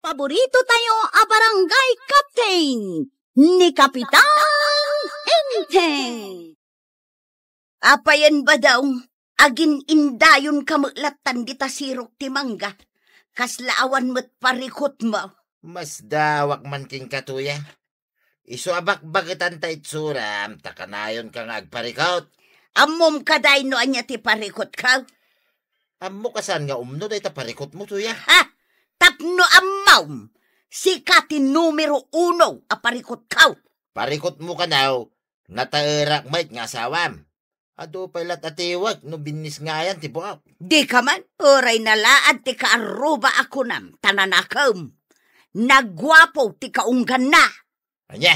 paborito tayo a barangay captain ni Kapitan Enteng. Apayan ba daw, agin indayon kamuklatan di tasirok ti mangga, kaslaawan mo't parikot mo. Mas dawak man king katuya. Isu abak-bagitan ta itsuram, takanayon ka nga agparikot. Amom kaday no anya ti parikot ka. Ammo kasan nga umno day ta parikot mo tuya. Ha? Tapno ammaw, sikatin numero 1 a parikot ka. Parikot mo ka now, natairak mait nga asawam. Ado pailat atiwag, no binis nga yan, ti buaw. Di ka man, oray nalaad ti kaaruba ako nam, tananakam. Nagwapo ti kaunggan na. Anya,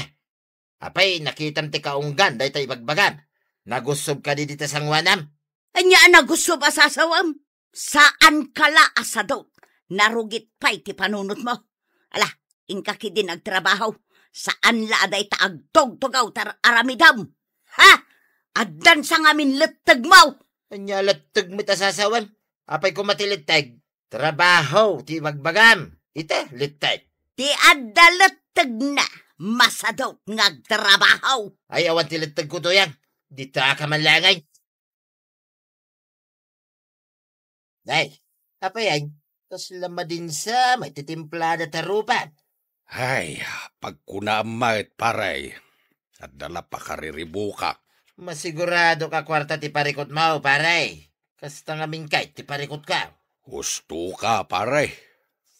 apay nakitam ti kaunggan, day tayo bagbagan. Nagusob ka di dita sangwanam. Anya nagusob asasawam. Saan kala asadot? Narugit pa'y ti panunot mo. Ala, ingkaki din agtrabaho. Saan laaday taagtog-tugaw aramidam? Ha? Addan sa ngamin leteg mo. Anya leteg mo tasasawan. Apay kumatilitteg. Trabaho, ti bagbagam. Ite, litteg. Ti adda leteg na. Masadot ngagtrabaho. Ay, awan ti litteg ko to yan. Dita ka manlangay. Ay, apay ay. Tas lama din sa may titimplada tarupan. Ay, pagkunamait paray. At dala pa kariribukak. Masigurado ka kwarta ti parikot mo, paray. Kasta nga mingkay, ti parikot ka. Gusto ka, paray.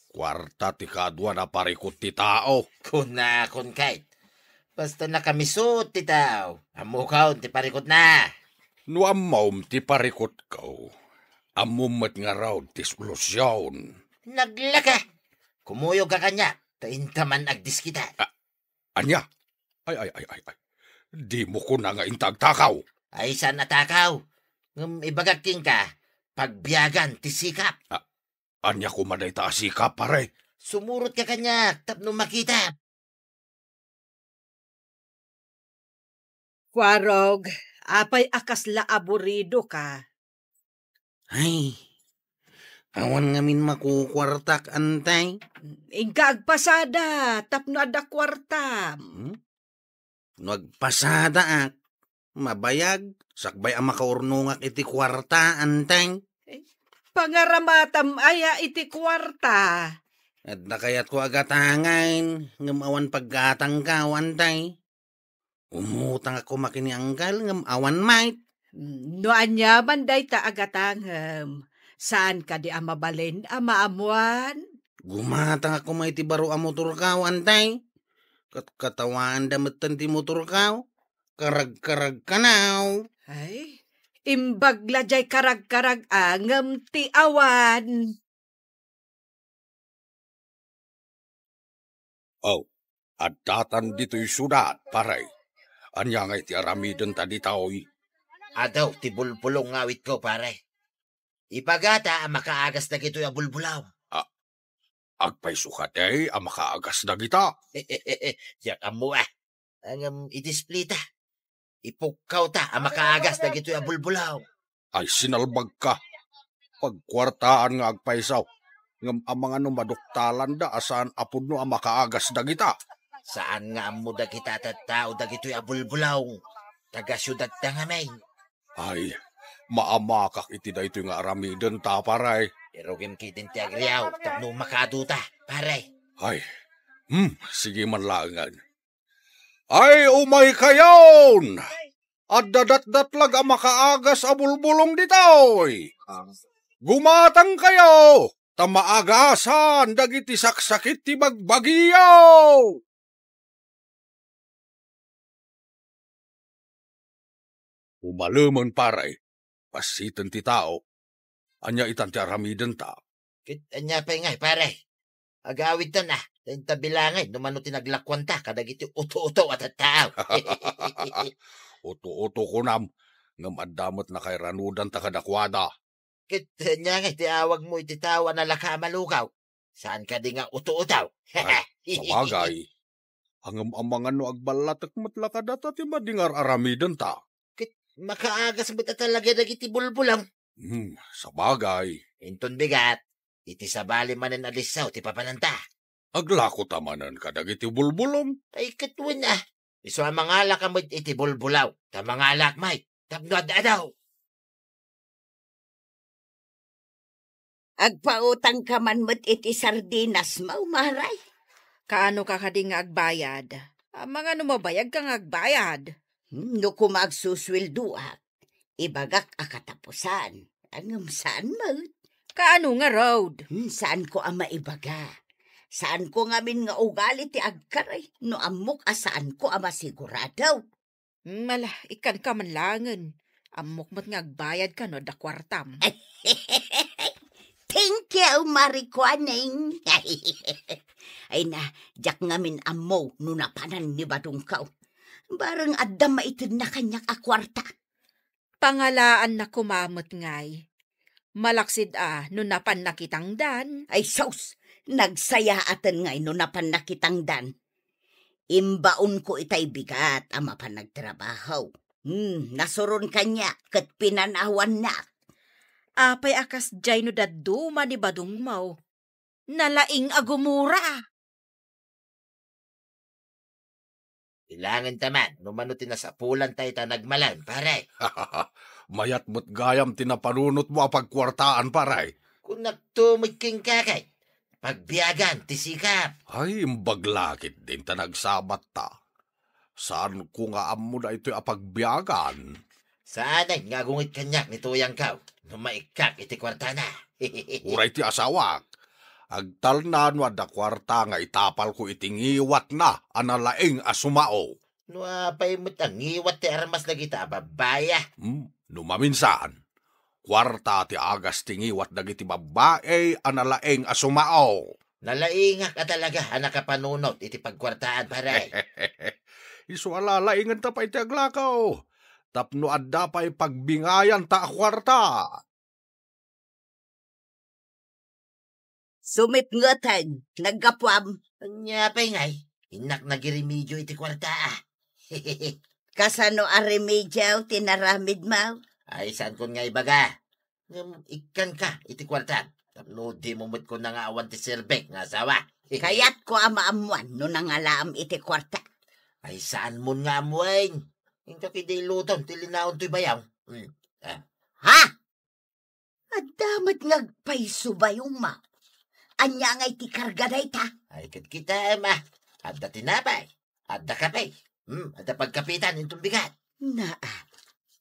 Kwarta ti kadwa na parikot ti tao. Kunakon kay. Basta nakamisot ti tao. Amukaw, ti parikot na. No amawm ti parikot ko. Amumat nga raw ti solusyon. Naglaka. Kumuyog ka kanya. Taintaman agdiskita. Anya? Ay. Di mo ko na nga intagtakaw. Ay, saan natakaw? Ibagaking ka, pagbiyagan, ti sikap. Anya ko maday ta sikap, pare. Sumurot ka kanya, tapno makita. Kwarog, apay akasla aburido ka. Ay, awan ngamin makukwartak, antay. Ingka agpasada, tapno ada kwarta. Nagpasada ak. Mabayag, sakbay ang makaurnungak iti kwarta, antay. Pangaramatam aya iti kwarta. At nakayat ko agatangain, ngamawan paggatang ka, antay. Umutang ako makinianggal, ngamawan mait. No anya banday ta agatangem. Saan ka di amabalin, amaamuan? Gumatang ako may tibaro ang motor ka, antay. Katawan dametan ti motor ka. Karag-karag ka now. Ay, imbagla jay karag-karag angem ti awan. Oh, at datan dito'y sudat, pare. Anya nga iti aramiden ta di tao'y. Adaw, ti bulbulong ngawit ko, pare. Ipagata, makaagas na kito'y abulbulaw. Agpay sukatay, makaagas na kita. Yak amu Ang itisplita. Ipukaw ta, makaagas na kito'y abulbulaw. Ay sinalbag ka. Pagkwartaan nga agpaysaw. Ngam ang mga numaduktalan da asan apod no ang makaagas na kita. Saan nga amu da kita tattao da kito'y abulbulaw? Taga syudad da nga may. Ay, maamakak iti da ito nga aramiden ta, paray. Pero kimkitin ti agriyaw, tapno makaduta, pare. Ay, sige man langan. Ay, umay kayon! At dadat-datlag ang makaagas a bulbulong ditoy. Gumatang kayo! Tamaagasan, dagiti saksakit ti bagbagiyaw! Umaluman paray, pasitan ti tao, anya itan ti aramiden ta. Anya pa ngay, pare. Agawid ta na, ta bilangay, numano tinaglakwan ta, kadagiti uto-uto at tao. Uto-uto ko nam, ngam adamot na kay ranudan ta kadakwada. Anya ngay, tiawag mo iti tawa na laka malukaw. Saan ka di nga uto-utaw? Sabagay, hangam ang mga no agbalatak matlakadata ti madingar aramiden ta. Makaagas mo talaga dagiti bulbulang. Sabagay. Inton bigat, iti sabali manen alisaw ti papananta. Aglako tamanan ka dagiti bulbulom. Ay katwan na. Iso ang mga alak kamot iti bulbulaw. Ta mga alak may. Tapnod adaw. Agpautang ka man mo't iti sardinas mau, maray. Kaano ka kading nga agbayad? Mga numabayag kang agbayad. No kumagsuswilduak, ibagak akatapusan. Angam saan mo't? Kaano nga road? Saan ko ang maibaga? Saan ko ngamin nga ugali ti agkaray? No amok saan ko ang masiguradaw? Mala, ikan ka man langan. Amok mo't nga agbayad ka no da kwartam. Thank you, Marikwaning. Ay na, jak ngamin amo no napanan ni Badungkaw. Barang adda maitid na kanyak akwarta. Pangalaan na kumamot ngay. Malaksid no napan nakitang dan. Ay sos, nagsaya atan ngay no napan nakitang dan. Imbaon ko itay bigat ama pa nagtrabaho. Nasuron kanya kat pinanawan na. Apay akas jay no daduma ni Badung mau. Nalaing agumura. Ilangan taman. Numanutin na sa pulan tayo ta nagmalan, pare. Mayat mo't gayam tinapanunot mo apagkwartaan, paray. Kung nagtumig king kakay. Pagbiyagan, tisikap. Ay, imbaglakit din ta nagsabat ta. Saan ko nga amo na ito'y apagbiyagan? Saanay nga gungit kanyak ni tuyang kaw. Numaikak iti kwarta na. Uray ti asawak. Agtalnan wada kwarta nga itapal ko itingiwat na analaing asumao. No apay mo't ang iwat ti armas na kita, babaya. Numaminsan. Kwarta ti agas tingiwat dagiti babae analaing asumao. Nalaingak ka talaga, anak ka panunot, iti pagkwartaan, pare. Isu alalaingan ta pa iti aglakaw. Tapno adda pa'y pagbingayan ta kwarta. Sumipngatan, nagkapwam. Anya pa'y ngay, inak nagirimidyo iti kwarta. Kasano aremedyaw tinaramid mau? Ay, saan kon nga ibaga? Ikan ka, iti kwarta. Tapno di mo mo't ko na nga awan ti sirbek nga asawa. Kayat ko amaamuan no nangalaam iti kwarta. Ay, saan mo nga amuin? Inka kiday luton, tilinaon to'y bayaw. Ha? Adamat ngagpaiso ba yung ma? Anya nga iti kargaday ta? Ay, kita, ma. Adda tinapay. Adda kapay. Adda pagkapitan, itong bigat.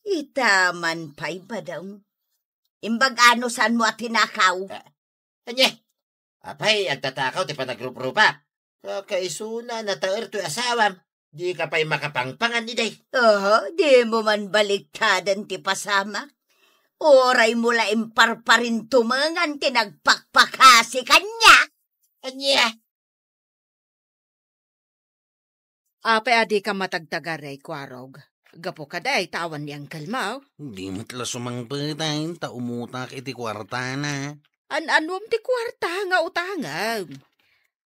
Itaman pa'y ba daw? Imbag ano saan mo at tinakaw? Anye, apay, agtatakaw, ti panagrup-rupa. Kakaisuna na taer to'y asawam. Di ka pa'y makapangpangan ni day. Di mo man baliktadan ti pasama. Oray mula imparparin tumangan tinagpakpakasi kanya. Anya? Apay adi ka matagtagaray, Kwarog. Gapo ka day, tawan niyang kalmaw. Di matla sumangpatayin ta umutak iti kwarta na. An-anwam ti kwarta nga utangam.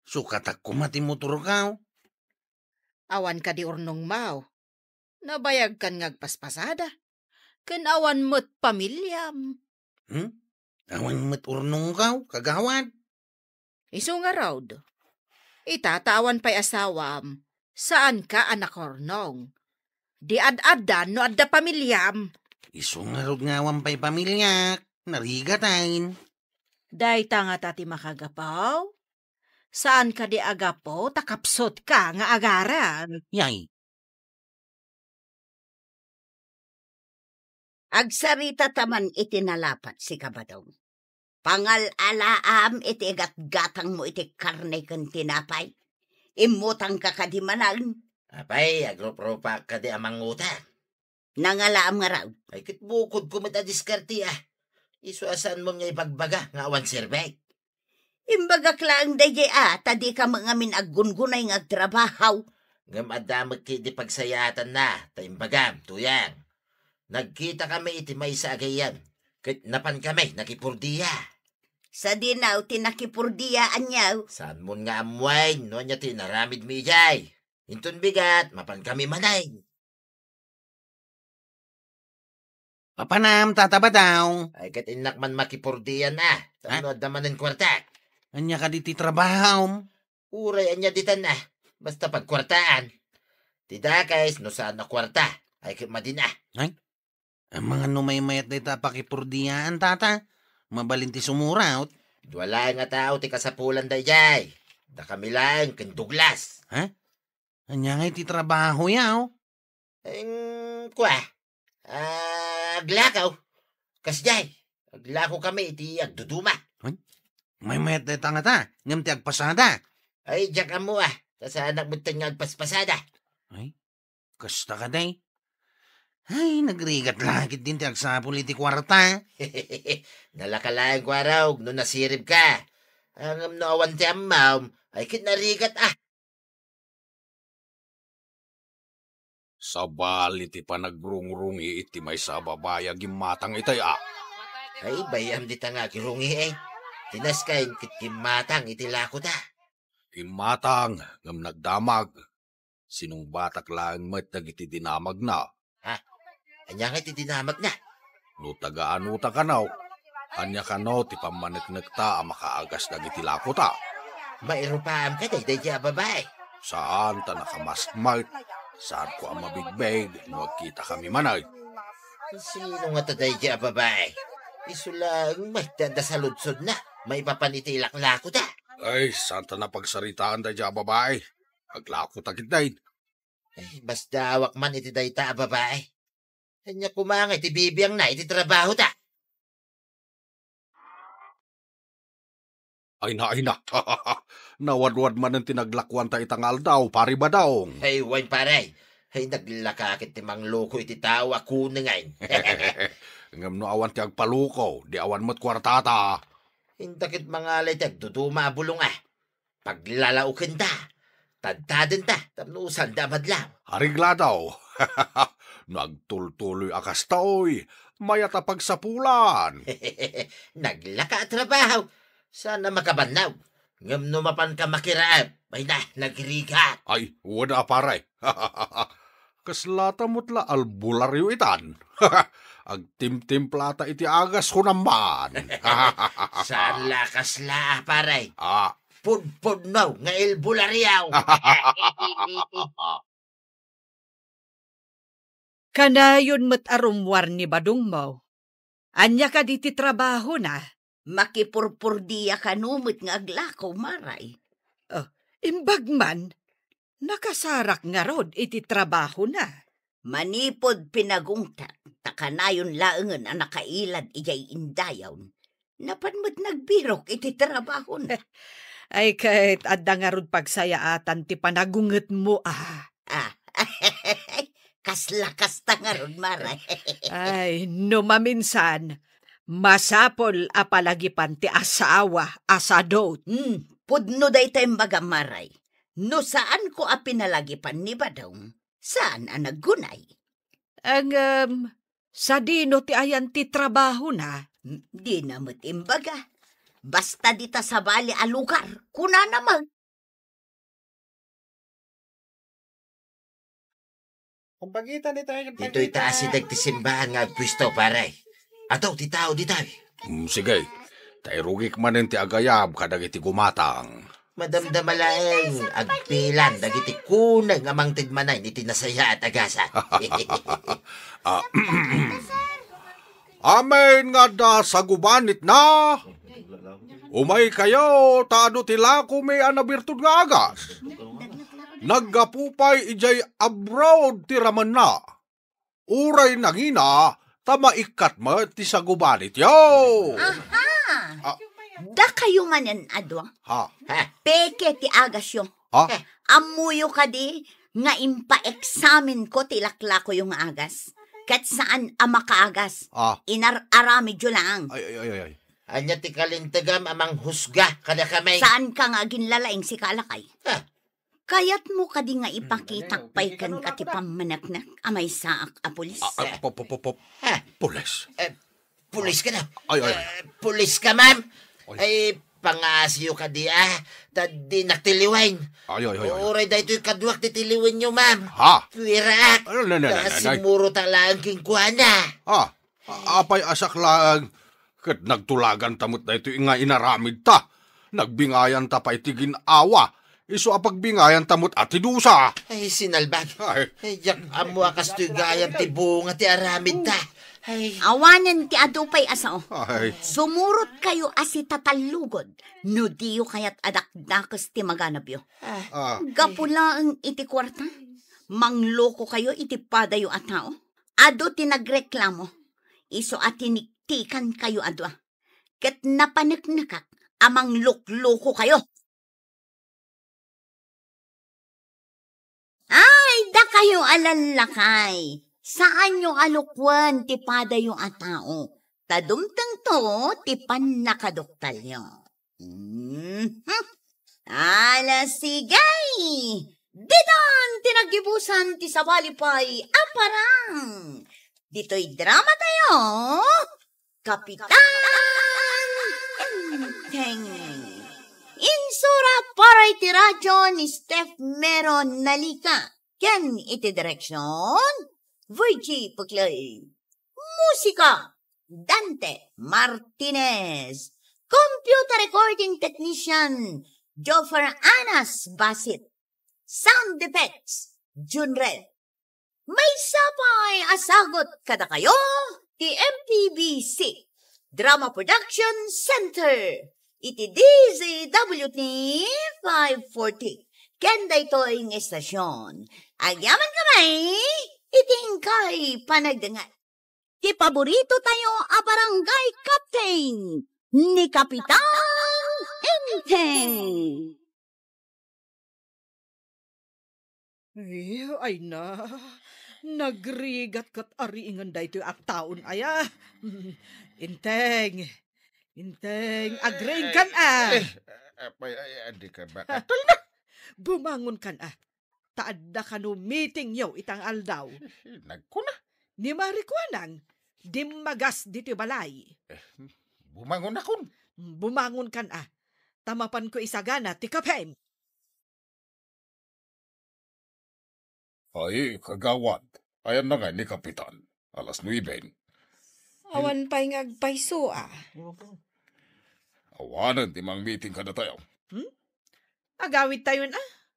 Sukatak ko mati motor kaw. Awan ka di urnong mau. Nabayag kan ngagpaspasada. Kanawan mo't pamilyam. Awan mat urnong kaw, kagawad. Isu nga raud. Itatawan pa'y asawam. Saan ka anak ornong? Di ad-adan no adda pamilyam. Isu nga rod ngawan pa'y pamilya. Narigatain. Day nga tati makagapaw. Saan ka di agapo, takapsot ka nga agaran. Yay. Agsarita taman itinalapat si Kabadong. Pangal-alaam iti gatgatang mo iti karne kan tinapay. Imutang ka kadimanan. Apay, agrup-rupa ka di amang utang. Nangalaam nga raw. Ay, kitbukod ko matadiskarti Isuasan mo nga ibagbaga nga awan sirbek. Imbagak lang daye tadi ka mga minaggungunay nga trabahaw. Ngam adamag ki di pagsayatan na, taimbagam, tuyang. Nagkita kami iti may sagayan. Kat napan kami, nakipurdiya. Sa dinaw, tinakipurdiyaan niyaw. Saan mo nga amwain, no niya tinaramid mi ijay. Intun bigat, mapan kami manay. Papanam, tataba daw. Ay kat inak man makipurdiya na. Tanod naman ng kwartak. Anya ka di ti trabaho. Uray anya ditan na. Basta pagkwartaan. Tidakais no saan na kwarta. Ay madin ah. Ang mga numaymayat na ita pakipurdiyaan, tata. Mabalinti sumuraot. Wala nga tao ti kasapulan dayjay. Da kami lang ken Douglas. Anya nga iti trabaho yaw. Kwa. Aglakaw. Kasjay. Aglakaw kami iti agduduma. May mayat na ita nga ta. Ngam ti agpasada. Ay, diyak mo ah. Sa anak mo nga agpaspasada. Kasta ka day. Ay, nagrigat langit din ti agsapol iti kwarta. Nalakalayang ko araw, no nasirib ka. Ang awan ti amaw, ay kinarigat ah. Sabali ti panagrungrungi iti may sa babaya gimatang itay Ay, bayam di nga kirungi eh. Tinaskain kit kimatang iti lako ta. Gimatang ngam nagdamag. Sinong batak lang mat nagiti dinamag na. Anya nga iti dinamag na. No tagaan uta kanaw. Anya kanaw ti pamaneknekta ang makaagas dagiti lako ta. Mairupaam ka day babae. Saan ta nakamasmart? Saan ko ang mabigbeg? No kita kami manay. Sino nga taday babae? Isulang magdadasaludsod na. May papanitilak lako ta. Ay, saan ta napagsaritaan da babae? Aglako tagit day. Ay, basta awak man iti day ta babae. Kanya kumangay, iti bibiyang na, iti trabaho ta. Ay na. Nawadwad man ang tinaglakwan ta itangal daw, pari ba daw? Hey, wine paray. Hey, naglakakit ti mangloko iti tao ako na ngayon. Ngam no awan ti agpaluko, di awan mo't kwartata. Hindakit mga alay ti agduduma bulong ah. Paglalaukin ta. Tadtaden ta, tapnusan da madlaw. Harigla daw. Nagtultuloy akas taoy, mayata pagsapulan. Naglaka trabaho. Sana makabanaw. Ngam numapan ka makiraab. Ay na, nagriga. Ay, wala paray. Kaslata mo't la albularyo itan. Agtimtimplata iti agas ko naman. Saan lakas la, paray? Ah. Pudpud mo, nga ilbularyaw. Kanayon mo't arumwar ni badong mo. Anya ka diti trabaho na. Makipurpurdiya ka numit nga aglakaw, maray. Imbagman, nakasarak nga rod iti trabaho na. Manipod pinagungtat, takanayon laengen ang nakailad ijay indayawn. Napanmat nagbirok iti trabaho na. Ay kahit adda nga rod pagsayaatan ti panagunget mo Kaslakas ta nga ron, maray. Ay, no maminsan, masapol apalagipan ti asawa, asadot. Pudno day tayong baga, maray. No saan ko apinalagipan ni Badong? Saan ang naggunay? Ang, sa dino ti ayan ti trabaho na. Di na mo't imbaga. Basta dita sa bali a lugar, kuna naman. Dito'y taas si dagtisimbahan nga pwisto, paray. Ato, ti tao, di tayo. Sige, tayrugik man ti agayab kadag iti gumatang. Madamdamalaeng agpilan, dagiti kunay nga mang tidmanay ni tinasaya at agasa. Amen nga da sa gubanit na. Umay kayo, taano tila ko may anabirtud nga agas. Naggapupay ijay abroad tiraman na. Uray nangina, tamaikat mo ti sa gubanit yo. Da kayo nga nan adwang. Peke ti agas yung. Amuyo ka di, nga impa-examine ko tilakla ko yung agas. Kat saan ang makaagas. Inar-arami dyo lang. Ay. Anya ti kalintagam amang husga kada kamay. Saan ka nga ginlalaing si Kalakay? Kayat mo ka di nga ipakitakpay kan ka ti pamanaknak amay saak a pulis. Pulis? Pulis ka na. Ay. Pulis ka, ma'am. Ay, pangasyo ka di Tadi naktiliwain. Ay. Uray da ito'y kadwak titiliwin nyo, ma'am. Pirak. Simuro talaan king kuhana. Apay asak lang. Kat nagtulagan tamot na ito nga inaramid ta. Nagbingayan ta pa itigin awa. Iso apagbingayan tamot at tidusa. Ay, sinalbag. Ay, Ay, yak amo akas to'y gayam ti bunga ti aramid ta. Ay, Awanan ti adupay asao. ay, Sumurot kayo asi tatalugod. No diyo kayat adakdakas ti maganabyo. ah, Gapula ang iti kwarta. Mangloko kayo iti padayo at tao. Ado tinagreklamo. Iso at tiniktikan kayo adwa. Ket napanaknakak amang lukloko kayo. Ay, da kayo alalakay. Saan yung alukwan ti padayo at tao? Tadumtang to, ti panakadoktal nyo. Ala sigay! Didon tinagibusan ti sawalipay aparang. Dito'y drama tayo. Kapitan Enteng. Insura para iti radyo ni Steph Meron Nalika. Ken iti direksyon Virgie Puclay. Musika Dante Martinez. Computer recording technician Joffer Anas Basit. Sound effects Junred. May sapay asagot kada kayo ti MPBC Drama Production Center. Iti DZWT 540. Kenda ito'y estasyon. Agyaman kamay, itingkay panagdangat. Ti paborito tayo a barangay captain ni Kapitan Enteng. Ay na, nagrigat kat ariingan da ito at taon aya. Inteng, agring kan apay, adi ka ba? Bumangon kan taadda ka no meeting yaw itang aldaw. Nagkuna. Ni Marikwanang, dimagas dito balay. Bumangon akon. Bumangon kan tamapan ko isagana ti kapem. Ay, kagawad. Ayan na nga ni Kapitan. Alas 9. Awan pa'y ngagpayso Awanan, timang meeting ka na tayo. Agawid tayo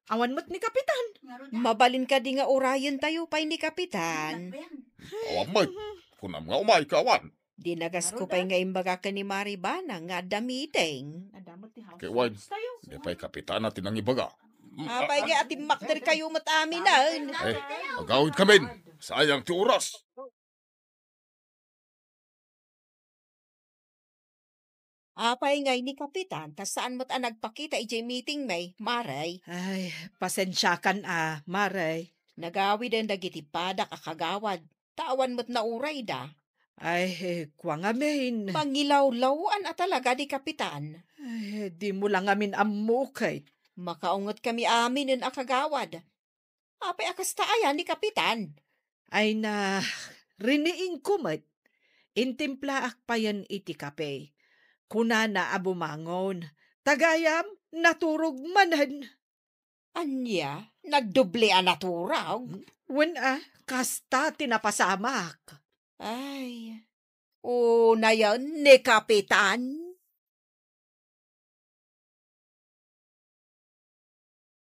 awan mo't ni Kapitan. Mabalin ka di nga orayan tayo pa'y ni Kapitan. Awan may. Kunam nga umay ka, awan. Dinagas ko pa'y nga imbaga ka ni Maribana nga da meeting. Kay Wine, di pa'y Kapitan natin ang ibaga. Apay nga ating makter kayo matamin na. Magawid kami. Sayang ti oras. Apay nga ni Kapitan, tas saan mo't nagpakita ijay meeting may, Maray? Ay, pasensyakan Maray. Nagawi din dagiti padak akagawad. Tawan mo't nauray da. Ay, kwa nga main. Mangilaw-lawan talaga di Kapitan. Ay, di mo lang amin amukay. Makaungot kami aminin akagawad. Apay akas taayan ni Kapitan. Ay na, riniing kumot. Intimpla akpayan iti kape. Kuna na abumangon. Tagayam, naturog manan. Anya, nagdoble naturag? Wen kasta tinapasamak. Ay, na yan ni Kapitan.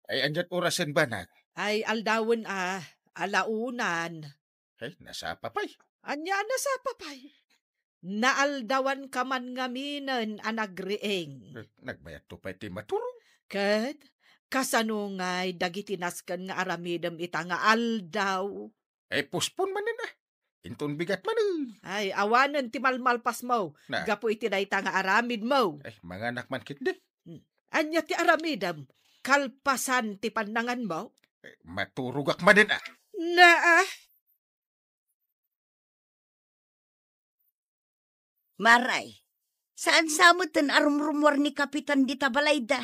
Ay, andyan orasan ba na? Ay, aldawan alaunan. Ay, nasa papay. Anya na sa papay. Naaldawan ka man ngaminan anagrieng. Nagbayat to pa iti maturong. Kat, kasanungay dagitinaskan nga aramidam ita nga aldaw. Ay, puspon man na. Inton bigat man. Ay, awanan ti malmalpas mo. Na. Gapo iti na ita nga aramid mo. Ay, mga anak man kit de. Anya ti aramidam, kalpasan ti panangan mo. Ay, maturugak man din Na Maray, saan samot ang arumrumwar ni Kapitan di tabalayda?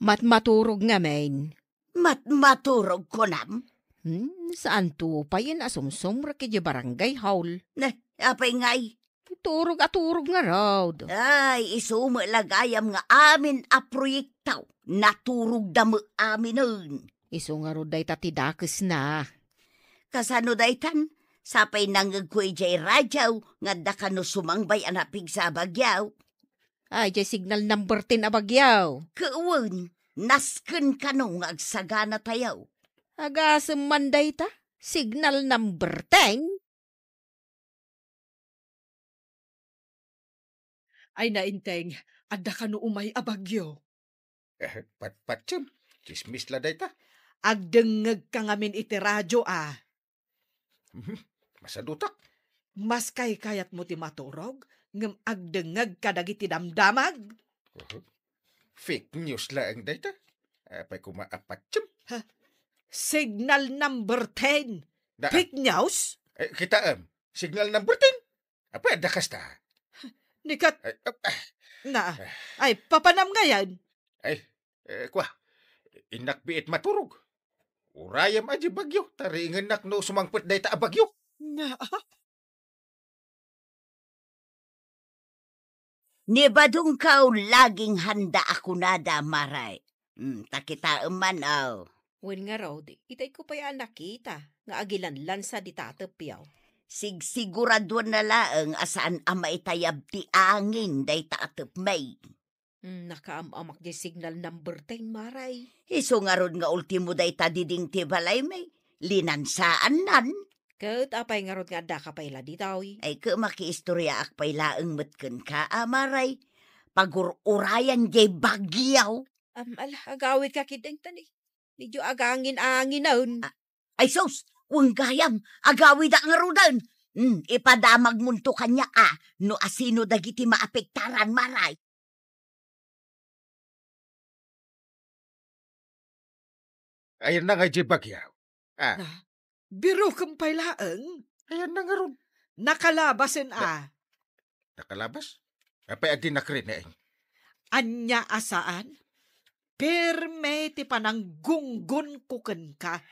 maturog nga main. Maturog ko nam? Saan to pa yun asumsum rakidya barangay haul? Na, apay ngay. Turog nga raw. Ay, isumalagayam nga amin a proyektaw. Naturog da mo amin nun. Iso nga ro day tatidakes na. Kasano daytan? Sapay nangagkoy jay radyaw nga da kano sumangbay anapig sa bagyaw. Ay, jay signal number 10 abagyaw. Kawan, Nasken ka no nga agsagana tayaw. Agasem manday ta? Signal number 10? Ay nainteng, adda ka no umay abagyo. Patpatsem, chismis la day ta. Agdengeg ka ngamin iti radyo Masadutak. Mas kayat mo ti maturog, ngem agdengeg ka dagiti damdamag. Fake news lang day ta. Apay kumaapatsem. Signal number 10. Da, Fake news? kita signal number 10. Apa ada kasta? Nikat Ay, na. Ay, papanam nga yan. kwa. Inak biit maturog. Urayam aja bagyo. Taringan nak no sumangpet day ta bagyo. Nga, Ni badung kaw laging handa ako nada, maray. Takita man, Wen nga raw, itay ko pa'y nakita, nga agilanlan sa ditatapyaw. Sigurado na laeng asaan ama itayab ti angin day taatap may. Nakaamak di signal number 10, maray. Iso nga ron nga ultimo day ta diding ti balay may. Linansaan nan. Kat apay nga ron nga da ka pa'y laditaw. Ay ka makiistorya ak pa'y laeng matken ka, maray. Pagururayan jay bagyaw. Agawit ka kideng tani. Medyo agangin-angin naun. Ay sus, wang gayam, agawi da nga rudan. Ipadamag munto kanya no asino dagiti maapektaran, maray. Ayan na nga di bagyaw. biro kang pailaeng. Ayan na nga ron. Nakalabasin Nakalabas? Apay adi nakrin na Anya asaan? Pirme ti panang gunggun kuken ka.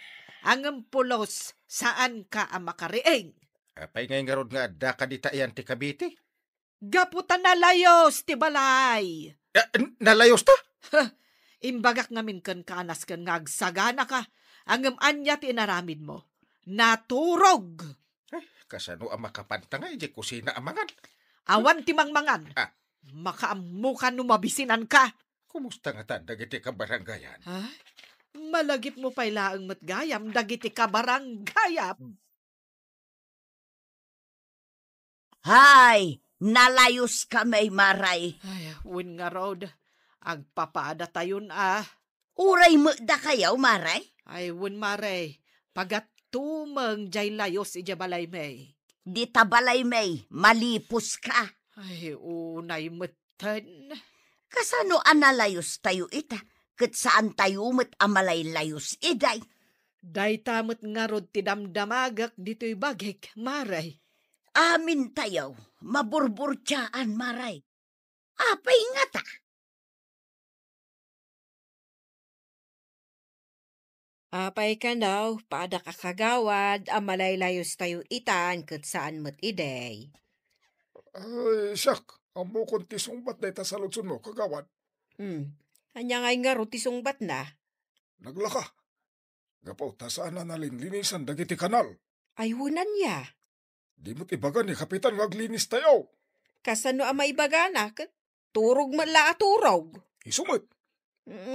Ang pulos saan ka makarieng. Apay ngay nga ron nga ada ka di tayan ti Cavite. Gaputan na layos ti balay. Nalayos ta? Imbagak ngamin ken kanas ken ngagsagana ka. Ang anya ti inaramid mo. Naturog. Kasano ang makapanta nga di kusina amangan. Awan ti mangmangan. Makaamukan no mabisinan ka. Kumusta nga ta dagiti ka baranggayan? Malagip mo pa'y laang matgayam, dagiti ka baranggayam. Hay, nalayos ka may, maray. Ay, win nga rod. Agpapaada tayon Uray mo da kayaw, maray. Ay, win mare. Pagatumang jay layos ija balay may. Di tabalay may, malipos ka. Ay, unay matan. Kasano analayos tayo ita? Kat saan tayo met amalay layos iday? Day tamot nga rod ti damdamagak dito'y bagik, maray. Amin tayo, maburburtsaan, maray. Apay nga ta. Apay ka daw, paada ka kagawad, amalay layos tayo itan, kat saan mo't iday. Ay, siyak. Amo kung tisungbat na ita sa lutsun mo, kagawad. Anya ngay nga rutisong bat na. Naglaka. Gapaw, tasaan na nalinlinisan dagiti kanal. Ay wunan niya. Di mo't ibaga ni Kapitan ngaglinis tayo. Kasano ang maibagana, kat turog man la turog. Isumot.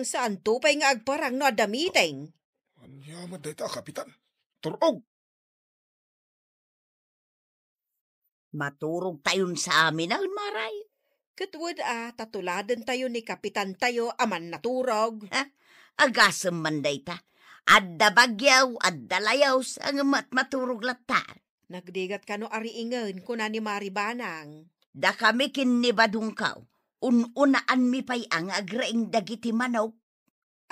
Saan to pa'y nga agparang no adamiting? Anyaman na ita, Kapitan. Turog. Maturog tayon sa amin ang maray. Katwad tatuladan tayo ni Kapitan tayo aman naturog. Agasam manday ta. Adda bagyaw, adda layaws, ang maturog latar. Nagdigat ka no ariingan kuna ni Maribanang. Da kami kinibadong kaw. Ununaan mi pa'y ang agraing dagiti manok.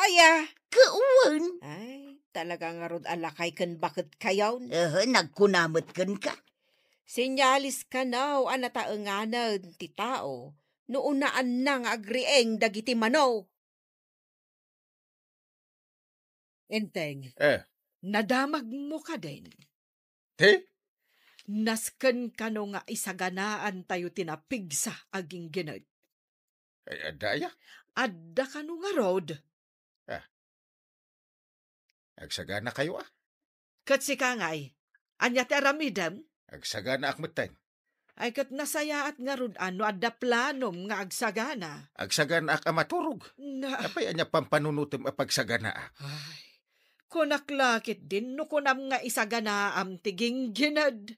Aya! Kauwan. Ay, talagang nga rod alakay kan bakit kayaw. Nagkunamot kan ka. Sinyalis ka now anataenganan ti tao. Noonaan nang agrieng dagiti mano. Enteng, nadamag mo ka din. Nasken ka no nga isaganaan tayo tinapigsa aging ginad. Ay, adaya? Adda ka no nga rod. Agsagana kayo Kat si kangay, anya ti aramidam? Agsagana akmatan. Ay kat nasayaat nga rod ano adda planom nga agsagana. Agsagana ka maturog. Na, Apay anya pampanunutom a pagsagana. ay, kunaklakit din no kunam nga isagana am tiging ginad.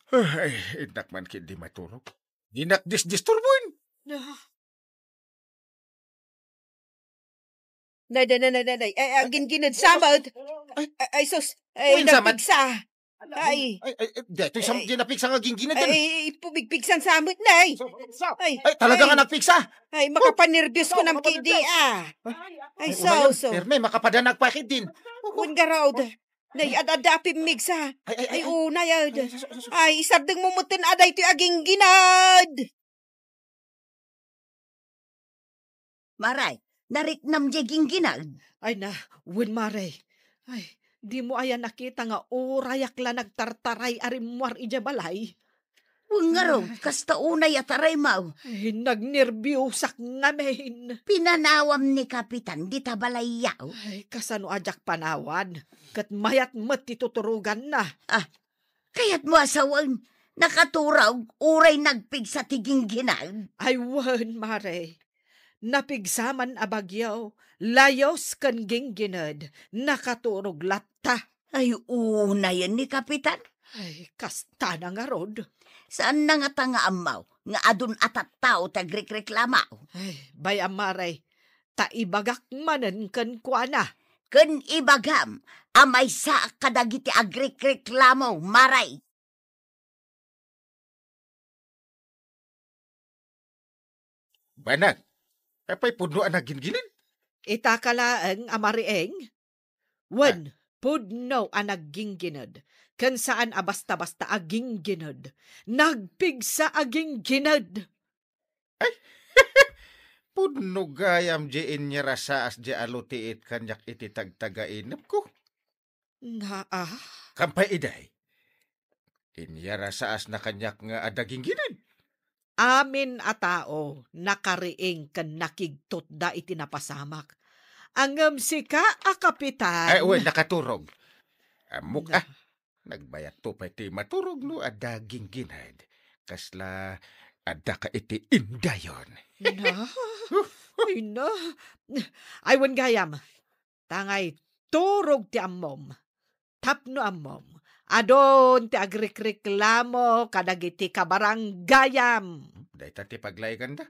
Ay, inak man kindi maturog. Inak disturbuin. Na, Nay, ang ginginad samad. Ay, sus, ay, Uy, samad. nagpigsa. Ay, Dito isang ginapiksa nga ginggina dyan. ay, pumigpigsan samad, nay. Ay, Talaga nga nagpiksa. Ay, makapanervyos ko ng kidi, ah. Ay, so. Perme, makapadanag pakit din. Kun garod. Nay, adapim migsa. Ay, una yad. Ay, isardeng mumutin aday ito aging ginad. Maray, nariknam jeging ginag. ay na, win mare. Ay, di mo ayan nakita nga urayak la nagtartaray arimwar ija balay. Wangaro, kasta unay ataray mau. Ay, nagnerbyusak nga main. Pinanawam ni Kapitan, di tabalayaw. Ay, kasano ajak panawan. Kat mayat mat tituturugan na. Kaya't mo asawan, nakaturaw, uray nagpig sa tiging ginag. Ay, wan mare. Napigsaman abagyaw, layos kan gingginad, nakaturog latta. Ay, una yan ni Kapitan. Ay, kasta na nga rod. Saan na nga tanga amaw, nga adun atat tao tagrikreklamaw. Ay, bayam mare, taibagak manen kan kuana. Ken ibagam, amay sa kadagiti agrikreklamaw, maray. Banag, apay punuan na ginginin. Itakalaang amarieng, wan, pudno ang naggingginad, kan saan abasta-basta aging ginad, nagpigsa aging ginad. Puno gayam di inya rasaas di alutiit kanyak iti tagtagainap ko. Na Kampay iday. Inya rasaas na kanyak nga adaging ginin. amin a tao, nakariing kan nakigtot da iti napasamak. Angam sika a kapitan. Ay, uy, nakaturog. Amok nagbayat to pa iti maturog no adaging ginad. Kasla ada ka iti indayon. Na, ay na. Ay, wan gayam. Tangay, turog ti ammom. Tapno ammom. Adon ti agrikreklamo kadagiti kabaranggayam. Day tati paglaygan da.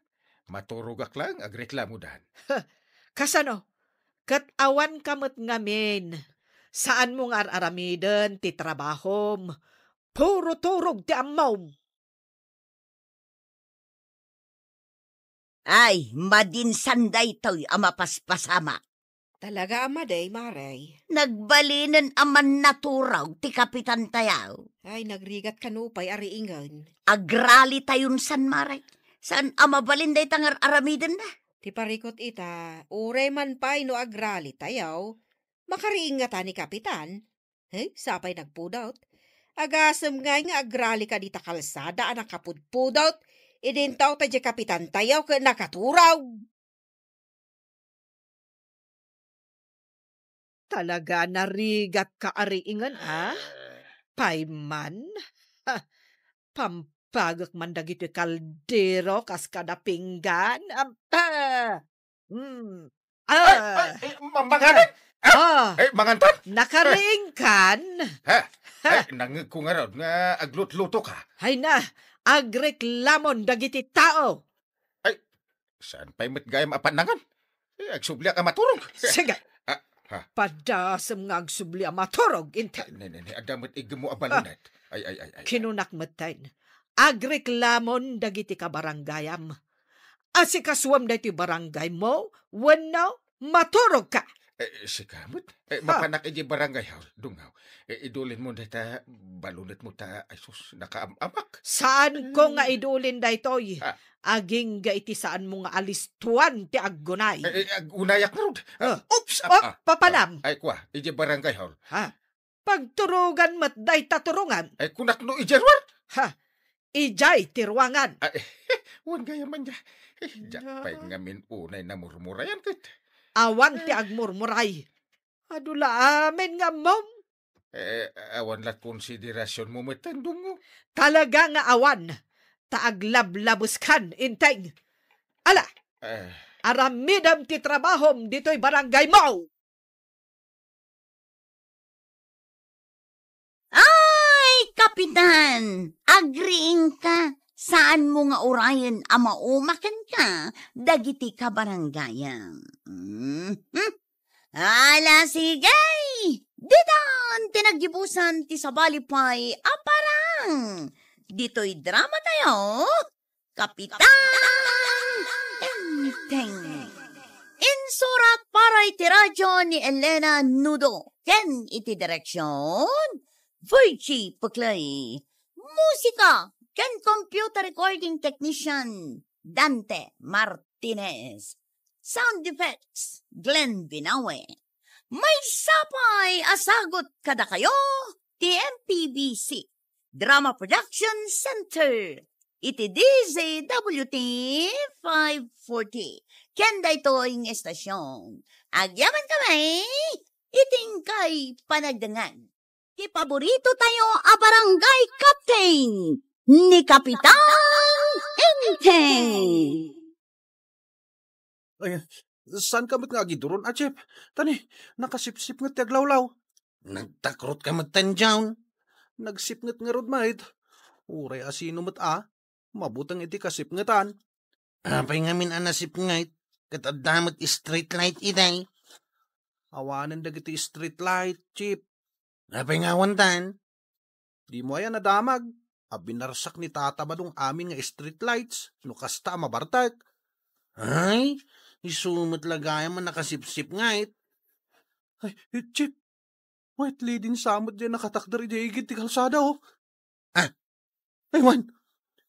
Maturugak lang, agreklamo dan. Kasano? Kat awan kamot ngamin. Saan mong aramiden ti trabahom? Puro turog ti ammom. Ay, madinsanday to'y amapaspasama. Talaga amaday, maray. Nagbalinan aman naturaw ti Kapitan tayaw. Ay, nagrigat kanupay ariingan. Agrali tayon san maray. Saan amabalin day tangar aramiden na? Ti parikot ita, uray man pa'y no agrali tayaw. Makariingata ni kapitan. Sapay nagpudot. Agasam nga agrali ka dita kalsada anak kapudpudot. Idintaw ta di kapitan tayaw ka nakaturaw. Talaga narigat ka ariingan, ha? Payman? Pampagak man dagiti kaldero kas kada pinggan. Manganan! Mangantan! Nakariing kan? Nangig ko nga raw nga aglutluto ka. Hay na, agreklamon dagiti tao. Saan pa'y matgayam apanangan? Agsubli ka maturog. Sige. Padasam nga agsubli ang maturog. Adamot igmo abalunat. Ay. Kinunak matayin. Agreklamon dagiti kabaranggayam. Asikaswam dati barangay mo, wano, maturog ka. Sikamot? Mapanak iji barangay haw, dungaw. Idulin mo data, balunat mo ta, ay sus, nakaamak. Saan ko nga idulin daytoy? Aging ga iti saan mo nga alistuan ti aggunay. Unayak na rod. Oops! Papanam. Ay kwa, iji barangay haw. Pagturugan mat day taturungan. Ay kunak no ijarwar. Ijay tirwangan. Huwag gaya man niya. Jakpay ngamin unay na murmurayan kat. Awan ti agmurmuray. Adula amin nga mom. Awan lat konsiderasyon mo matandungo. Talaga nga awan. Taaglablabos kan, inteng. Ala, aramidam ti trabahom dito'y barangay mo. Ay, Kapitan! Agreeing ka. Saan mo nga orayan ama umakan ka? Dagiti ka barangayan. Ala, sige! Ditan, tinagibusan ti sabalipay aparang. Dito'y drama tayo. Kapitan! Enteng. Insurat para iti radyo ni Elena Nudo. Ken iti direksyon. Virgie Puklay. Musika. Ken computer recording technician. Dante Martinez. Sound effects. Glenn Binawe. May sapay asagot kada kayo. TMPBC. Drama Production Center. Iti DZWT 540. Kenda ito ang estasyon. Agyaman kami. Iting kay panagdangan. Ipaborito tayo a barangay captain ni Kapitan Enteng. Ay, saan ka nga giduron, Chip? Tani, nakasipsip nga tiaglawlaw. Nagtakrot ka matanjawn. Nagsipngat nga rod, mait. Uray asino mat mabutang iti kasipngatan. Apay ngamin anasip ngayt. Katadamat street light iday. Awanan dagiti street light, Chip. Apay ngawantan. Di mo ayan nadamag. Abinarsak ni tata badong amin nga street lights. No kasta mabartak. Ay, isumot lagaya man nakasipsip ngayt. Ay, Chip. White lady ni samot dyan nakatakdari dyan igit ti kalsada, oh. Ay,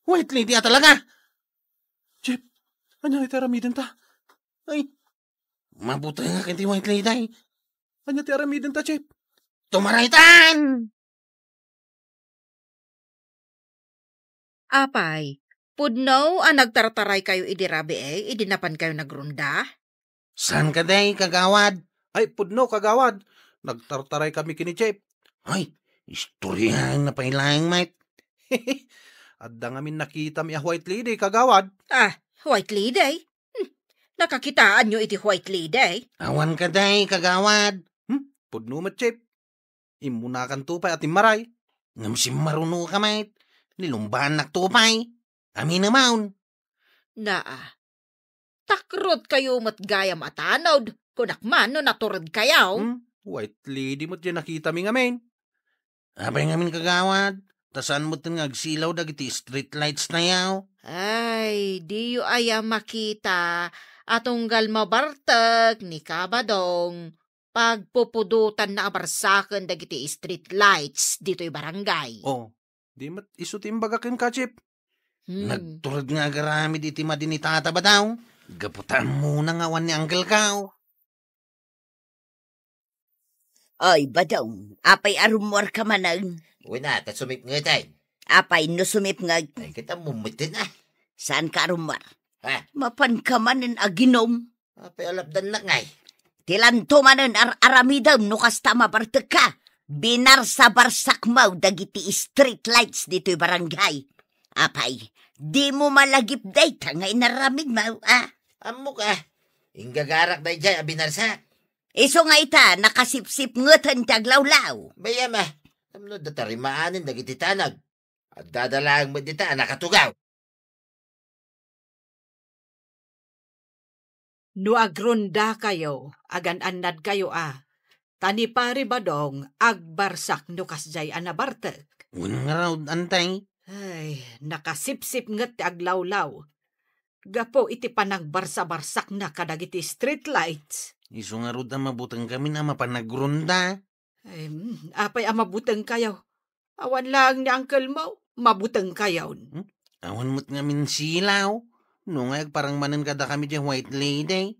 white lady talaga. Chip, anya iti aramiden ta? Ay, mabuti nga kinti white lady. Anya ti aramiden ta, Chip? Tumaraitan! Apay, pudno nagtartaray kayo idirabi idinapan kayo nagrunda? San ka day, kagawad? Ay, pudno, kagawad. Nagtartaray kami kini Chip. Ay, istoryahan na pailang, mate. Adda ngamin nakita mi a white lady, kagawad. White lady? Nakakitaan nyo iti white lady? Awan ka day, kagawad. Pudno mat, Chip. Imunakan tupay at imaray. Ngam si maruno ka, mate. Nilumbahan tupay. Amin naman. Takrot kayo matgayam atanod. Kunakman no naturod kayaw. White lady mo't yan nakita mi ngamin. Abay ngamin kagawad. Tasan mo't nga agsilaw dagiti street lights na yaw. Ay, di yu aya makita. Atunggal mabartag ni Kabadong. Pagpupudutan na abarsakan dagiti street lights dito'y barangay. Oh, di mat isutimbaga ken ka, Chip. Nagturad nga agaramid iti madinitata ba daw? Gaputan muna nga wan ni Uncle Kao. Ay, badong. Apay arumor ka manang. Uy na, sumip nga tayo. Apay no sumip nga. Ay, kita mumitin Saan ka arumor? Ha? Mapan ka manan aginom. Apay alapdan na ngay. Tilanto manan aramidam no kasta mabartag ka. Binar sa barsak mau dagiti street lights dito'y barangay. Apay, di mo malagip day ta nga inaramid mau, Amok Inggagarak day jay abinarsak. Iso nga ita, nakasipsip ngutan taglawlaw. Bayam Amno datarimaanin dagiti tanag. At dadalang mo dita nakatugaw. No agrunda kayo, agan-anad kayo Tani pari badong, agbarsak no kasjay anabartek. Unang antay. Ay, nakasipsip nget ti aglawlaw. Gapo iti panagbarsa-barsak na kadagiti street lights. Iso nga rod mabutang kami na mapanagrunda. Ay, apay mabutang kayo. Awan lang ni Uncle Mo, mabutang kayo. Awan mo't ngamin silaw. Nungay parang manan kada kami di white lady.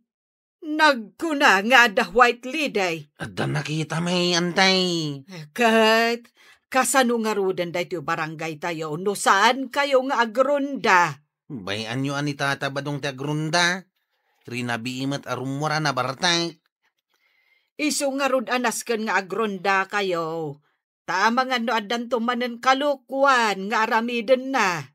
Nagkuna nga da white lady. At da nakita may antay. Kat, kasano nga rudan da ito barangay tayo, no saan kayo nga agrunda? Bayan nyo anitata badong ti agrunda. Rinabiimat arumura na bartay. Iso nga rod anasken nga agrunda kayo. Tama nga no adan tumanan kalukuan nga aramiden na.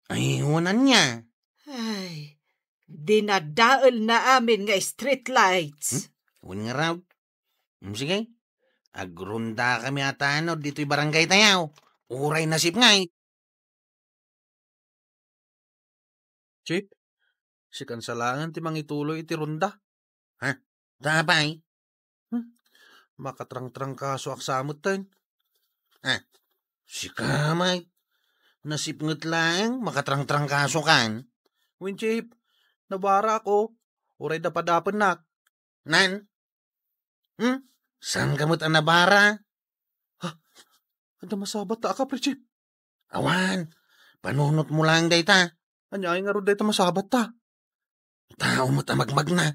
Ay, wanan niya. Ay, dinadaol na amin nga street lights. Wan nga raw. Sige. Agrunda kami ata dito'y barangay tayaw. Uray nasip nga eh. Chip, si kansalangan ti mangituloy iti runda. Tapay. Makatrang-trang kaso aksamot tayo. Si kamay. Nasip ngat lang. Makatrang-trang kaso kan. Win Chip, nabara ako. Uray dapadapan nak. Nan? Saan kamot ang nabara? Ada masabat ta ka, pre Chip. Awan. Panunot mo lang dayta. Anyay nga ro dayta masabat ta. Tao mo't amagmag na.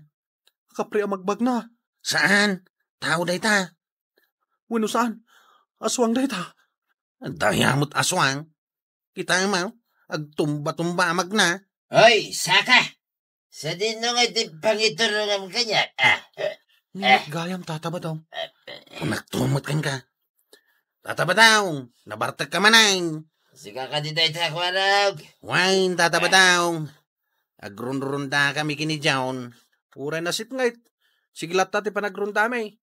Kapre amagbag na. Saan? Tao dayta. Wino saan? Aswang dayta. Daya mo't aswang. Kita mo, agtumba-tumba amag na. Hoy, Saka! Sa dinong iti pangiturungan kanya. Ningit gayam tataba daw. Kung nagtumot kan ka. Tataba daw. Nabartag ka manay. Sika ka di tayo takwarag. Wain, tataba daw. Agrun-runda kami kini John. Uray nasip ngayt. Sigilat tati panagrunda may.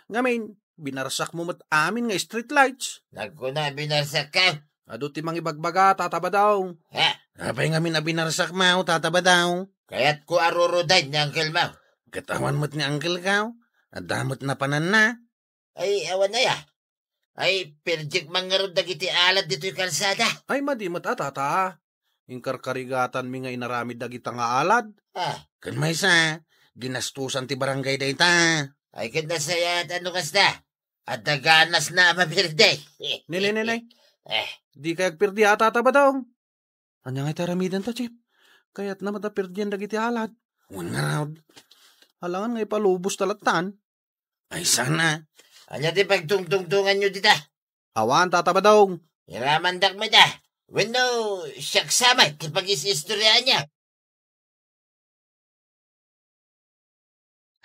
Ngamin, binarsak mo mat amin nga street lights. Nagkuna binarsak ka. Ado ti mangibagbaga, tataba daw. Apay nga na binarsak mo, tataba daw. Kaya't ko aruruday ni Uncle Mau. Katawan mo't ni Uncle Kaw. Adamot na panan na. Ay, awan na ya. Ay, perjik mangarod na kiti alat dito'y kalsada. Ay madimot tata. Ingkarkarigatan mi nga inaramid dagita nga alad. Kan may sa, ginastusan ti barangay dayta. Ay, kinasaya at ano kasna. At naganas na mabirday. Nilay. Di kayag pirdi tataba daw. Anya nga itaramidan ta, Chip. Kaya't na matapirdiyan dagiti alad. Wan nga raw. Halangan nga ipalubos talatan. Ay sana. Anya di pagtungtungtungan nyo dita. Awan tataba daw. Iramandak mo da. Wano, siyak samay, ti pag-isistorya niya.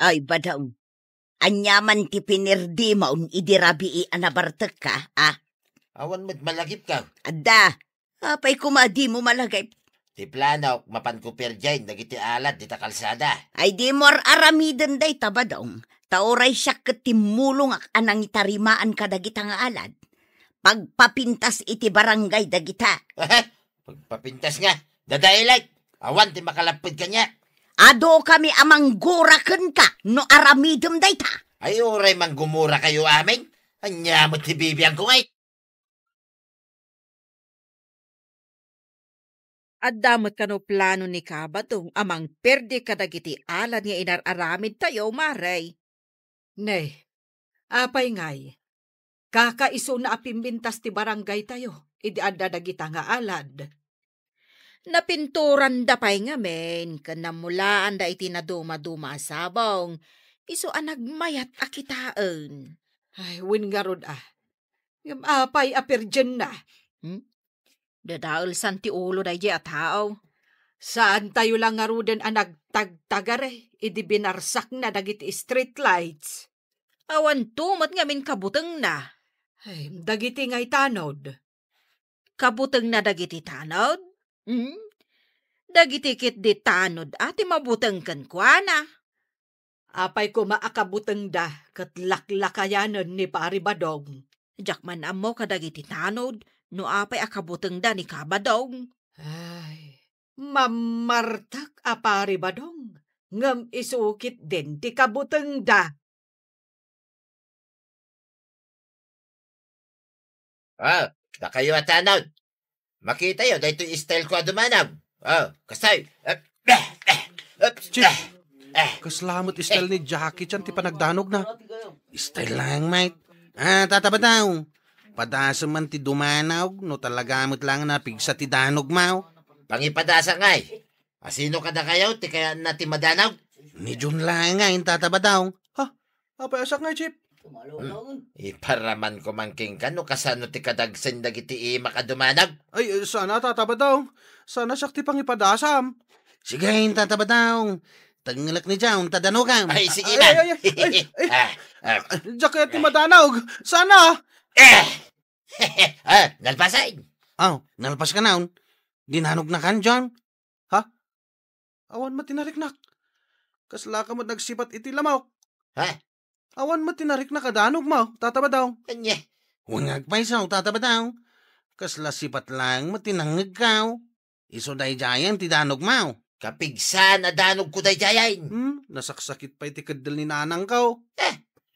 Ay, badaw. Anyaman ti pinirdi maun idirabi anabartek ka, Awan mo't malagip ka. Adda, apay kumadi mo malagay. Ti plano, mapankupir dyan, nagiti alat, dita kalsada. Ay di mor aramiden day tabadong. Tauray siya katimulong ak anang itarimaan ka dagita nga alad. Pagpapintas iti barangay dagita. Pagpapintas nga, dadailag. Awan, ti makalapid ka niya. Ado kami amang guraken ka, no aramidem day ta. Ay, oray mang gumura kayo amin. Anya mo ti bibiyang ko ngay. At damot kano plano ni Kabatong amang perde kadagiti alad nga inararamid tayo, Maray. Nay, apay ngay. Kakaiso na apimbintas ti barangay tayo. Idi adda dagita nga alad. Napinturan da pay nga men, kanamulaan da iti naduma-duma sabong. Iso anagmayat akitaan. Ay, win nga rod Ngam apay apirjen na. Dadaol san ti ulo da at tao. Saan tayo lang nga ruden nagtagtagare, idi binarsak na dagiti street lights. Awan tumat nga min kabuteng na. Ay, dagiti ngay tanod. Kabuteng na dagiti tanod? Dagiti kit di tanod ati mabuteng kan kuana. Apay ko maakabuteng da kat laklakayanan ni Pari Badong. Jakman amo kadagiti tanod, no apay akabuteng da ni Kabadong. Ay, mamartak Pari Badong. Ngam isukit din ti kabuteng da. Na kayo at tanod. Makita yun, dahito style ko adumanab. Kasay. Chip, kaslamot style ni Jackie chan ti panagdanog na. Style lang, mate. Tataba daw. Padasa man ti dumanaw, no talagamot lang na pigsa ti danog mau. Pangipadasa ngay. Asino ka na kayo, ti kaya na ti madanaw? Ni Jun lang nga, tataba daw. Apay asak nga, Chip. Iparaman ko mangking ka, no kasano ti kadagsan dagiti makadumanag? Ay, sana tataba daw. Sana siya ti pangipadasam. Sige, tataba daw. Tangilak ni John, tadano ka. Ay, sige na. Diyak kaya ti madanog. Sana. Nalpasain. Nalpas ka naon. Dinanog na kan, John. Ha? Awan matinarik nak. Kasla ka mo nagsipat iti lamaw. Ha? Awan matinarik na kadanog mo. Tataba daw. Anya? Wangag paisaw, tataba daw. Kasla sipat lang matinangag ka. Iso day jayan ti danog mo. Kapigsa na danog ko day jayain. Nasaksakit pa iti kadal ni nanang ka.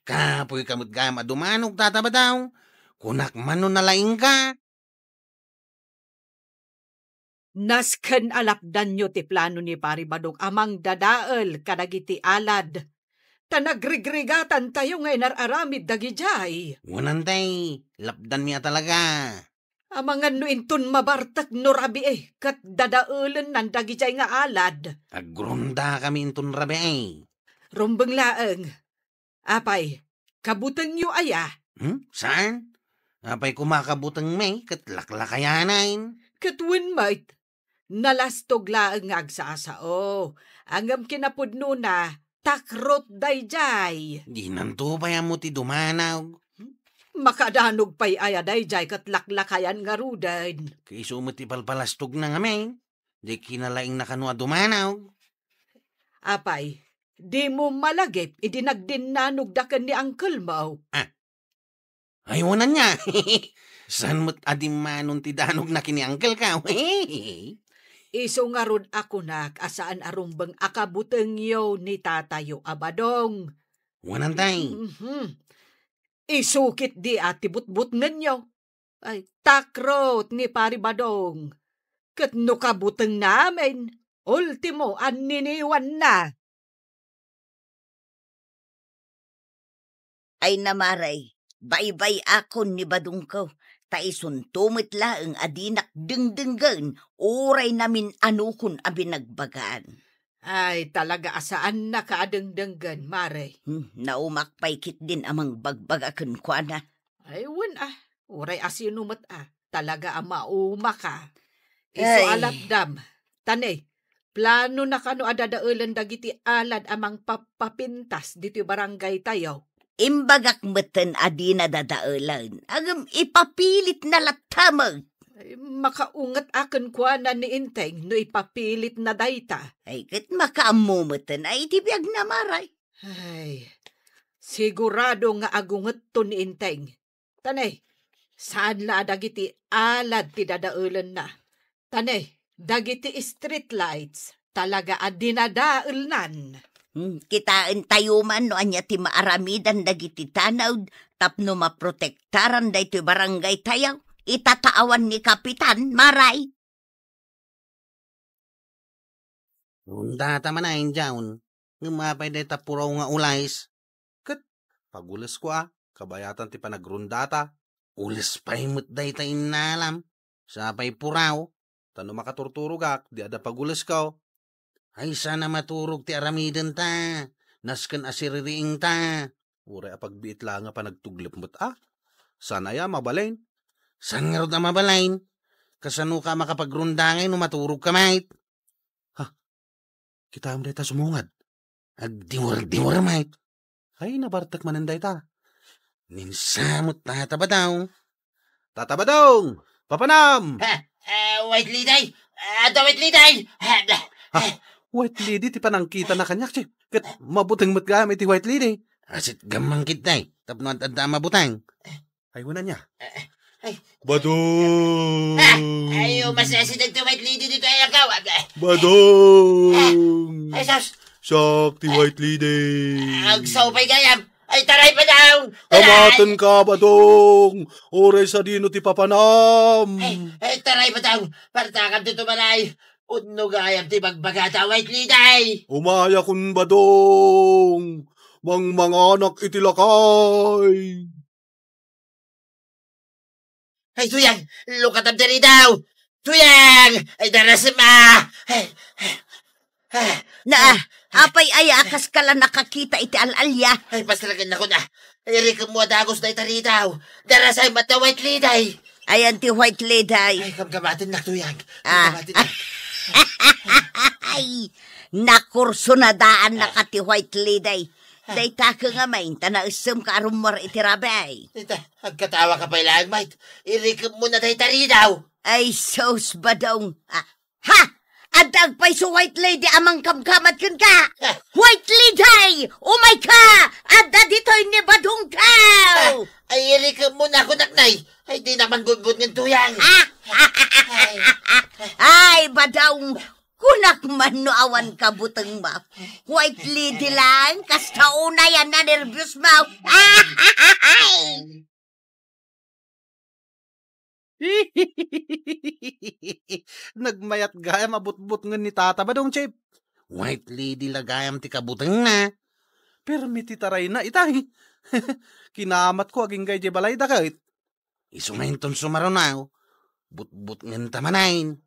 Kapoy kamot gama dumanog, tataba daw. Kunak mano nalaing ka. Nasken alapdan nyo ti plano ni Pari Badong amang dadael kadagiti alad. Tanagrigrigatan tayo ngay nararamid dagijay. Wanantay, lapdan niya talaga. Amangan no intun mabartak no rabi kat dadaelen nan dagijay nga alad. Agrunda kami intun rabi Rumbeng laeng. Apay, kabuteng nyo aya. Saan? Apay kumakabuteng may katlaklakayanain. Katwin mait. Nalastog laeng agsasao. Angam kinapudno na takrot dayjay. Di nanto pa mo ti dumanaw. Makadanog pa'y aya dayjay katlaklakayan nga rudan. Kay sumiti palpalastog na nga may. Di kinalaing nakanua dumanaw. Apay, di mo malagip idinagdinanog dakan ni Uncle mo. Ayawanan niya. San mo't adimanon ti danog na kini Uncle ka? Iso nga ron ako asaan arumbang akabuteng yo ni Tatayo Abadong. Wanantay. Isukit di atibut-but nganyo. Ay, takrot ni Pari Badong. Kat no kabuteng namin, ultimo aniniwan na. Ay namaray, baybay akon ni Badong ko. Taisun tumit laeng adinak dengdenggan, oray namin anukon abi nagbagaan. Ay, talaga asaan na kaadengdenggan, Mare. Naumakpaykit din amang bagbagakan kwa na. Ay, oray asinumat talaga ang mauma ka. Iso alapdam. Tanay, plano na kano adadaulan dagiti alad amang papapintas dito barangay tayo. Imbagak meten adi na dadaulan. Agam ipapilit na latamag. Ay, makaungat akan kwa na ni Inteng no ipapilit na dayta. Ay, kat makaamumeten ay tibiyag na maray. Ay, sigurado nga agungat to ni Inteng. Tanay, saan la dagiti alad ti dadaulan na? Tanay, dagiti street lights talaga adinadaulnan. Kitaan tayo man no anya ti maaramidan dagiti tanawd tapno maprotektaran da ito barangay tayaw. Itataawan ni Kapitan, maray. Unda tamanain jaun. Ngumapay day tapuraw nga ulays. Kat, pagulas ko kabayatan ti panagrundata. Ulis pa'y mo't day ta inalam. Sapay puraw. Tano makaturturugak, di ada pagulas ko. Ay sana maturog ti aramidan ta. Nasken asiririing ta. Uray apagbiit lang nga panagtuglip mo't Sana ya mabalain. San nga rin na mabalain? Kasano ka makapagrundangay no maturog ka mait? Kita mo dayta sumungad. Agdiwar mait. Ay nabartak mananday ta. Ninsamot tatabadaw. Tatabadaw! Papanam! White Lady! White Lady! White Lady ti panangkita na kanyak, chik. Kat mabutang matgamit ti White Lady. Asit gamang kitay. Tapno at mabutang. Ay, wala niya. Badong! Ayaw, masasidag ti White Lady dito ay agaw. Badong! Ay, sus! Sakti White Lady! Agsawpay gayam! Ay, taray pa daw! Kamatan ka, Badong! Oray sa dino ti papanam! Ay, taray pa daw! Partakam dito manay! Udno gayam ti bagbagata, White Lady! Umaya kun Badong! Manganak itilakay! Ay, tuyang! Lukatab diri daw! Tuyang! Ay, darasima! Apay ay akas ka lang nakakita iti alalya. Ay, pasalagan ako na. Ay, rikam mo adagos na itari daw. Darasay mata White Lady! Ayan ti White Lady. Ay, kamkamatin na, tuyang. Kamkamatin na. Ay, nakurso na daan na ka ti White Lady. Dayta ka nga main, tanausam ka arumor itirabay. Agkatawa ka pa ilang, mate. Irikap mo na day taridaw. Ay, sos ba daw? Ha! Adag pa'y so White Lady amang kamkamat kun ka! White Lady! Umay ka! Ada dito'y ni Badong ka! Ay, irikap mo na ako, naknay. Ay, di naman gudbud ng tuyang. Ay, Badong! Kunak man no awan ka butang ma. White Lady lang, kasta una yan na nervyos mo. Nagmayat gayam abot-bot nga ni tata ba dong, Chip? White Lady lagayam ti kabutang na. Pero mititaray na itay. Kinamat ko aging gay balay da kahit. Isumahinton sumarunaw. But-but ngan tamanain.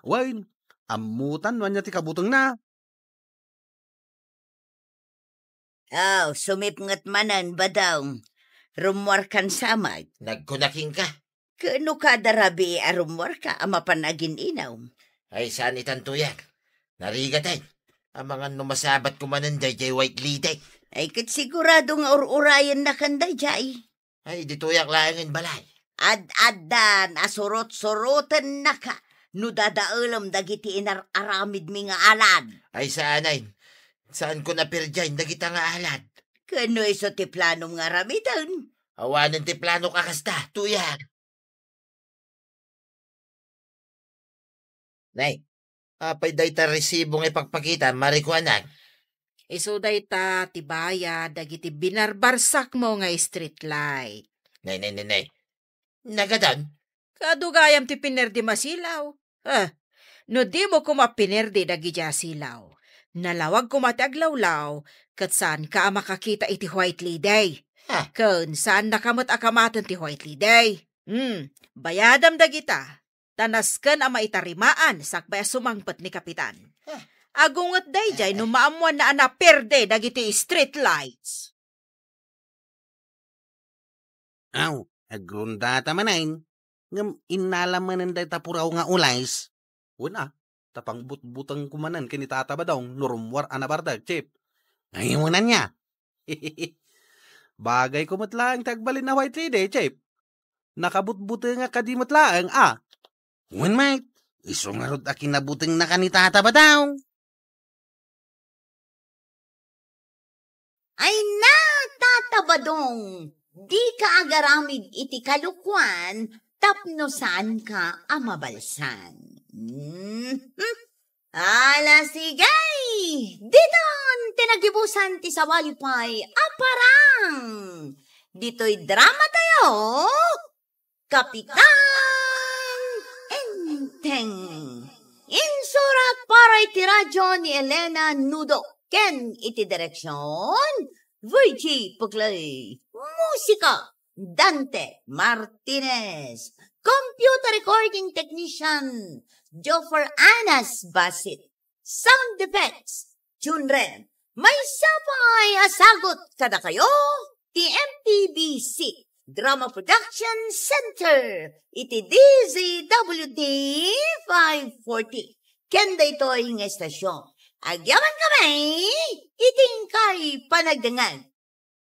Wain, amutan wanya ti kabutang na. Oh, sumipngat manan ba daw? Rumor kan samad. Nagkunaking ka. Kano ka darabi arumor ka ama panagin inaw? Ay, saan itan tuyang? Narigatay. Ang mga numasabat kumanan day White Lady. Ay, kat sigurado nga ur-urayan na kanday, jay. Ay, di tuyak laangin balay. Ad-adan, asurot-surotan na ka. No dadaalam dagiti aramid mi nga alad. Ay, saanay. Saan ko napirjain dagita nga alad? Kano iso ti planom nga ramidan? Awanin ti plano kakasta, tuyang. Nay, apay day ta resibong ipagpakita, marikuanan. Iso dayta tibaya dagiti binarbarsak mo nga street light. Nay. Nagadan? Kadugayam ti pinerdi masilaw. No di mo ko mapinerdi dagiti silaw. Nalawag ko mati aglawlaw, kat saan ka makakita iti White Lady. Kun saan nakamot akamatan ti White Lady. Bayadam dagita. Tanasken ama itarimaan sakbay sumangpet ni Kapitan. Agunget dayjay no maamuan na ana perde dagiti street lights. Aw, agrunda tamanain. Ngam inalamanan day tapuraw nga ulays. Wala, tapang but-butang kumanan kini tata ba daw nurumwar anabardag, Chip. Ayunan niya. Bagay kumatlaang tagbalin na White Lady, Chip. Nakabut-buta nga kadimatlaang, Wan, mate, iso nga rod akin nabuting na kanitata ba daw? Ay na, tatabadong. Di ka agaramid iti kalukwan, tapno saan ka amabalsan. Ala sigay! Diton, tinagibusan ti sawalipay, aparang! Dito'y drama tayo, Kapitan Enteng. Insurat para iti radyo ni Elena Nudo. Ken iti direksyon, Virgie Puglay. Musika, Dante Martinez. Computer recording technician, Joffer Anas Basit. Sound effects, Junren. May sapay asagot kada kayo, TMTBC. Drama Production Center, iti DZWD 540. Kenda ito ang estasyon. Agyaman kami, iting kay panagdangan.